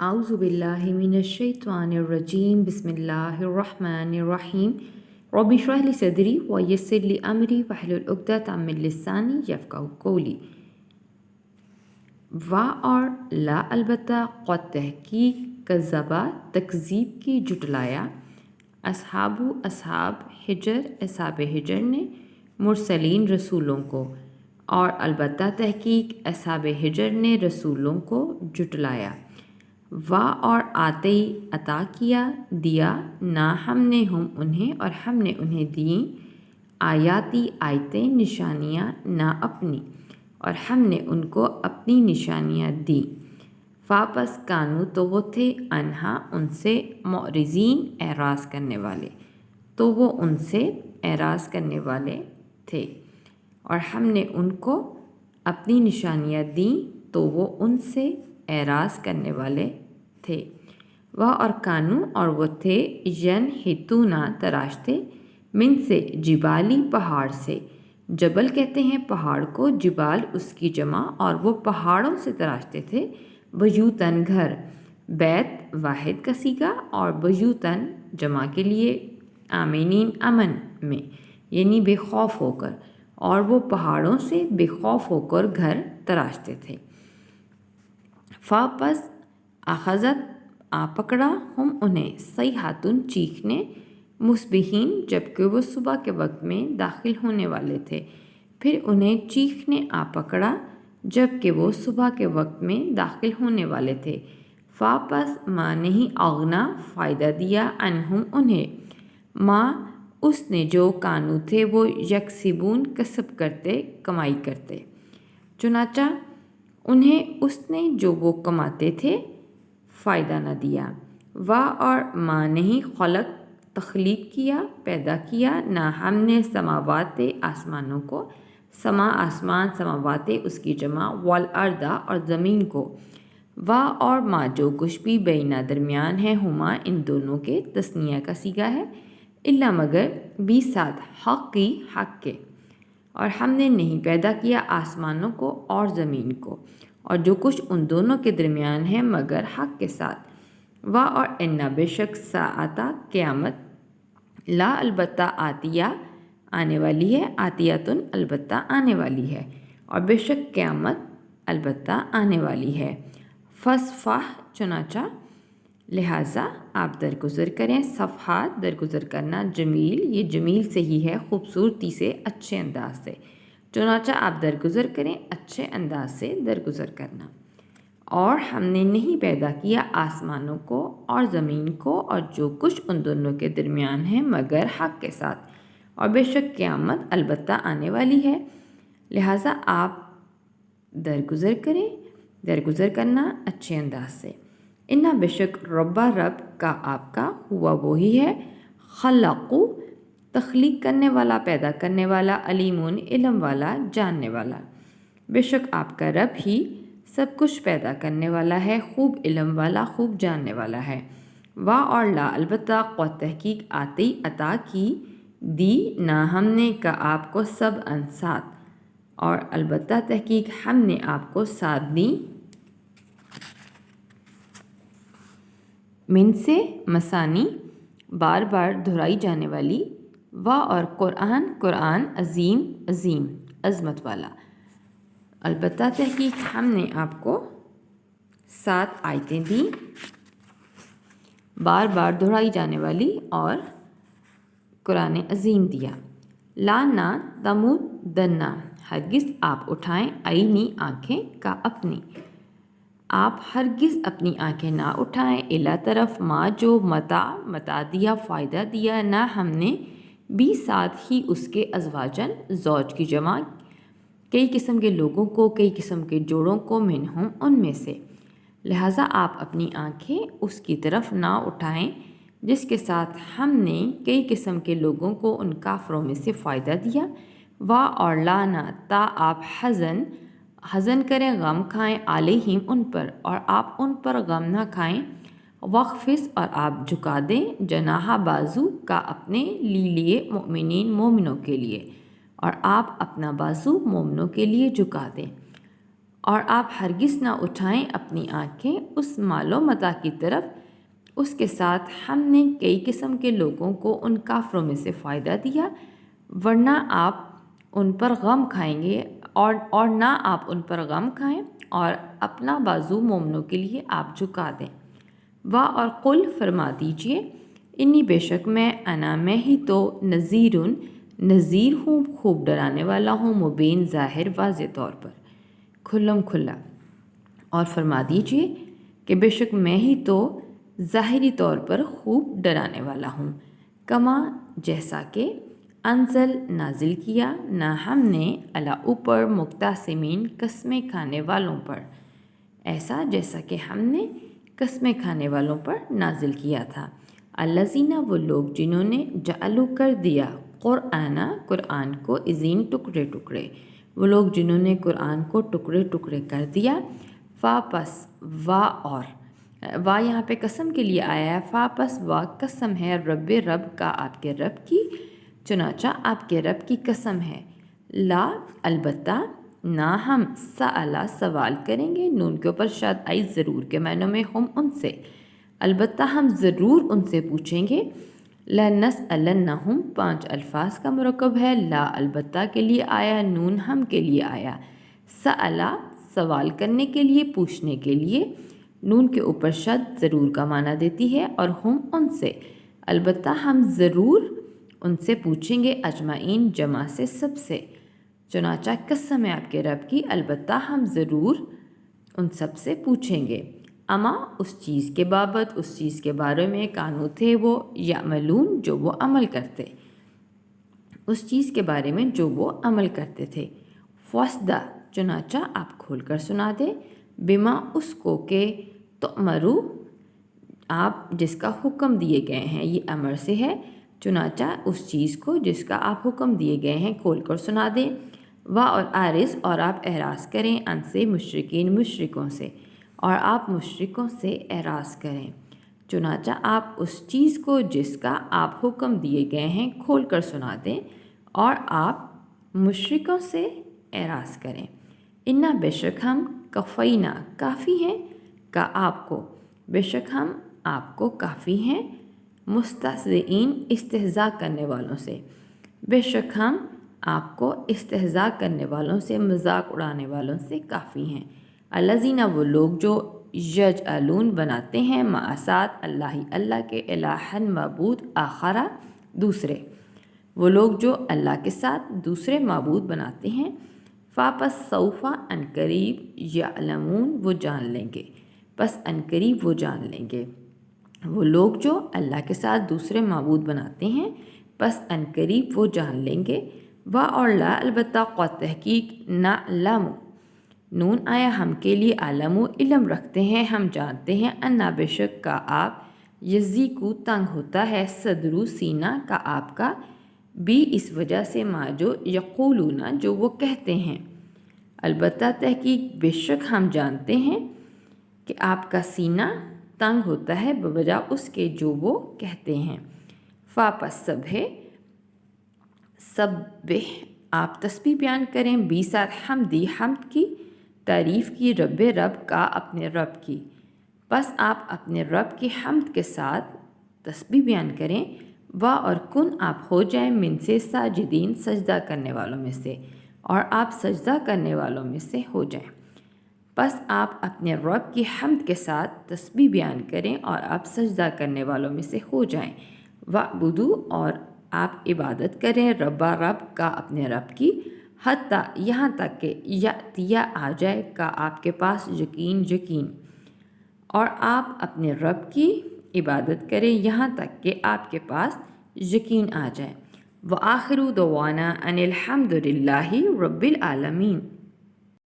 اعوذ باللہ من الشیطان الرجیم بسم اللہ الرحمن الرحیم رب اشرح لی صدری ویسر لی امری واحلل عقدۃ من لسانی یفقہوا قولی۔ وا اور لا البتہ قد تحقیق کذبا تکذیب کی جٹلایا، اصحاب حجر نے مرسلین رسولوں کو، اور البتہ تحقیق اصحاب حجر نے رسولوں کو جٹلایا۔ وا اور آتے عطا کیا دیا نا ہم نے انہیں اور ہم نے انہیں دیں آیاتی آیتیں نشانیاں نا اپنی اور ہم نے ان کو اپنی نشانیاں دیں۔ فاپس کانو تو وہ تھے انہا ان سے معرضین اعراض کرنے والے، تو وہ ان سے اعراض کرنے والے تھے، اور ہم نے ان کو اپنی نشانیاں دیں تو وہ ان سے اعراض کرنے والے تھے۔ وہ اور کانو اور وہ تھے ینحتونا تراشتے من سے جبالی پہاڑ سے، جبل کہتے ہیں پہاڑ کو، جبال اس کی جمع، اور وہ پہاڑوں سے تراشتے تھے بیوتن گھر، بیت واحد کا صیغہ اور بیوتن جمع کے لیے آمینین امن میں، یعنی بے خوف ہو کر، اور وہ پہاڑوں سے بے خوف ہو کر گھر تراشتے تھے۔ پس اخذت پکڑا ہم انہیں صیحۃ چیخ نے، مصبحین جبکہ وہ صبح کے وقت میں داخل ہونے والے تھے، پھر انہیں چیخ نے پکڑا جبکہ وہ صبح کے وقت میں داخل ہونے والے تھے۔ پس ما نہیں اغنا فائدہ دیا عنہم انہیں، ما اس نے جو کانو تھے وہ یکسبون کسب کرتے کمائی کرتے، چنانچہ انہیں اس نے جو وہ کماتے تھے فائدہ نہ دیا۔ وا اور ما نہیں خلق تخلیق کیا پیدا کیا نہ ہم نے سماوات آسمانوں کو، سما آسمان سماوات اس کی جمع، والارض اور زمین کو، وا اور ما جو کچھ بھی بینہ درمیان ہے، ہما ان دونوں کے تثنیہ کا صیغہ ہے، الا مگر بھی ساتھ حق کی حق کے، اور ہم نے نہیں پیدا کیا آسمانوں کو اور زمین کو اور جو کچھ ان دونوں کے درمیان ہے مگر حق کے ساتھ۔ وا اور انا بے شک ساعتا قیامت، لا البتہ آتیہ آنے والی ہے، آتیتن البتہ آنے والی ہے، اور بے شک قیامت البتہ آنے والی ہے۔ فصفح چنانچہ لہٰذا آپ درگزر کریں، صفحات درگزر کرنا، جمیل یہ جمیل سے ہی ہے، خوبصورتی سے، اچھے انداز سے، چنانچہ آپ درگزر کریں اچھے انداز سے درگزر کرنا۔ اور ہم نے نہیں پیدا کیا آسمانوں کو اور زمین کو اور جو کچھ ان دونوں کے درمیان ہے مگر حق کے ساتھ، اور بے شک قیامت البتہ آنے والی ہے، لہٰذا آپ درگزر کریں، درگزر کرنا اچھے انداز سے۔ انا بے شک ربا رب کا آپ کا ہوا وہی ہے، خلقو تخلیق کرنے والا، پیدا کرنے والا، علیمون علم والا، جاننے والا، بے شک آپ کا رب ہی سب کچھ پیدا کرنے والا ہے، خوب علم والا، خوب جاننے والا ہے۔ وا اور لا البتہ قد تحقیق آتی عطا کی دی نہ ہم نے کا آپ کو سب سات، اور البتہ تحقیق ہم نے آپ کو ساتھ دی من سے مثانی بار بار دہرائی جانے والی، وا اور قرآن عظیم عظمت والا، البتہ تحقیق ہم نے آپ کو 7 آیتیں دیں بار بار دہرائی جانے والی اور قرآن عظیم دیا۔ لا نہ تمودنا ہرگز آپ اٹھائیں، عینی آنکھیں، کا اپنی، آپ ہرگز اپنی آنکھیں نہ اٹھائیں، الا طرف ما جو متاع دیا فائدہ دیا نہ ہم نے بھی ساتھ ہی اس کے ازواجن زوج کی جمع، کئی قسم کے لوگوں کو، کئی قسم کے جوڑوں کو، منہم ان میں سے، لہٰذا آپ اپنی آنکھیں اس کی طرف نہ اٹھائیں جس کے ساتھ ہم نے کئی قسم کے لوگوں کو ان کافروں میں سے فائدہ دیا۔ وا اور لا نہ تا آپ حزن کریں، غم کھائیں، علیہم ان پر، اور آپ ان پر غم نہ کھائیں، وخفض اور آپ جھکا دیں، جناح بازو کا اپنے لیے مؤمنین مومنوں کے لیے، اور آپ اپنا بازو مومنوں کے لیے جھکا دیں، اور آپ ہرگز نہ اٹھائیں اپنی آنکھیں اس مال و متاع کی طرف اس کے ساتھ ہم نے کئی قسم کے لوگوں کو ان کافروں میں سے فائدہ دیا، ورنہ آپ ان پر غم کھائیں گے اور نہ آپ ان پر غم کھائیں اور اپنا بازو مومنوں کے لیے آپ جھکا دیں۔ اور قل فرما دیجئے انی بے شک میں ہی تو نذیر ہوں، خوب ڈرانے والا ہوں، مبین ظاہر واضح طور پر، کھلم کھلا۔ اور فرما دیجئے کہ بے شک میں ہی تو ظاہری طور پر خوب ڈرانے والا ہوں، کما جیسا کہ انزل نازل کیا نہ ہم نے علی اوپر مقتسمین قسمیں کھانے والوں پر، ایسا جیسا کہ ہم نے قسمیں کھانے والوں پر نازل کیا تھا۔ الذین وہ لوگ جنہوں نے جعلوا کر دیا قرآن کو عظیم ٹکڑے ٹکڑے، وہ لوگ جنہوں نے قرآن کو ٹکڑے ٹکڑے کر دیا، پس وا یہاں پہ قسم کے لیے آیا ہے، پس وا قسم ہے رب کا آپ کے رب کی، چنانچہ آپ کے رب کی قسم ہے، لا البتہ نہ ہم سوال کریں گے، نون کے اوپر شاد آئی ضرور کے معنوں میں، ہم ان سے، البتہ ہم ضرور ان سے پوچھیں گے، لنسألنہم 5 الفاظ کا مرکب ہے، لا البتہ کے لیے آیا، نون ہم کے لیے آیا، سألا سوال کرنے کے لیے، پوچھنے کے لیے، نون کے اوپر شد ضرور کا معنی دیتی ہے، اور ہم ان سے، البتہ ہم ضرور ان سے پوچھیں گے، اجمعین جمع سے سب سے، چنانچہ قسم ہے آپ کے رب کی، البتہ ہم ضرور ان سب سے پوچھیں گے، اما اس چیز کے بابت، اس چیز کے بارے میں، کانو تھے وہ، یعملون جو وہ عمل کرتے، اس چیز کے بارے میں جو وہ عمل کرتے تھے، فاسدہ چنانچہ آپ کھول کر سنا دے، بما اس کو کہ تؤمرو آپ جس کا حکم دیے گئے ہیں، یہ امر سے ہے، چنانچہ اس چیز کو جس کا آپ حکم دیے گئے ہیں کھول کر سنا دیں، اور عارض اور آپ اعراض کریں، ان سے مشرکوں سے، اور آپ مشرکوں سے اعراض کریں، چنانچہ آپ اس چیز کو جس کا آپ حکم دیے گئے ہیں کھول کر سنا دیں اور آپ مشرکوں سے اعراض کریں۔ انا بے شک ہم کفینا کافی ہیں کا آپ کو، بے شک ہم آپ کو کافی ہیں، مستہزئین استہزاء کرنے والوں سے، بے شک ہم آپ کو استہزاء کرنے والوں سے، مذاق اڑانے والوں سے کافی ہیں۔ الذین وہ لوگ جو یجعلون بناتے ہیں، مع ساتھ اللہ کے الہًا معبود، آخرا دوسرے، وہ لوگ جو اللہ کے ساتھ دوسرے معبود بناتے ہیں، پس سوف ان قریب یعلمون وہ جان لیں گے، پس ان قریب وہ جان لیں گے، وہ لوگ جو اللہ کے ساتھ دوسرے معبود بناتے ہیں، پس ان قریب وہ جان لیں گے، اور لا البتہ قد تحقیق نعلم نون آیا ہم کے لیے، عالم و علم رکھتے ہیں، ہم جانتے ہیں، انا بے شک کا آپ، یزیکو تنگ ہوتا ہے، صدرو سینہ کا آپ کا، بھی اس وجہ سے ما جو یقولون جو وہ کہتے ہیں، البتہ تحقیق بے شک ہم جانتے ہیں کہ آپ کا سینہ تنگ ہوتا ہے بوجہ اس کے جو وہ کہتے ہیں، پس سبح آپ تسبیح بیان کریں، بھی ساتھ حمد کی، تعریف کی، رب کا اپنے رب کی، پس آپ اپنے رب کی حمد کے ساتھ تسبیح بیان کریں، اور کن آپ ہو جائیں من سے ساجدین سجدہ کرنے والوں میں سے، اور آپ سجدہ کرنے والوں میں سے ہو جائیں، پس آپ اپنے رب کی حمد کے ساتھ تسبیح بیان کریں اور آپ سجدہ کرنے والوں میں سے ہو جائیں، وعبدو اور آپ عبادت کریں، رب کا اپنے رب کی، حتیٰ یہاں تک کہ یاتیا آ جائے کا آپ کے پاس یقین، اور آپ اپنے رب کی عبادت کریں یہاں تک کہ آپ کے پاس یقین آ جائے۔ وآخر دعوانا ان الحمد للہ رب العالمین۔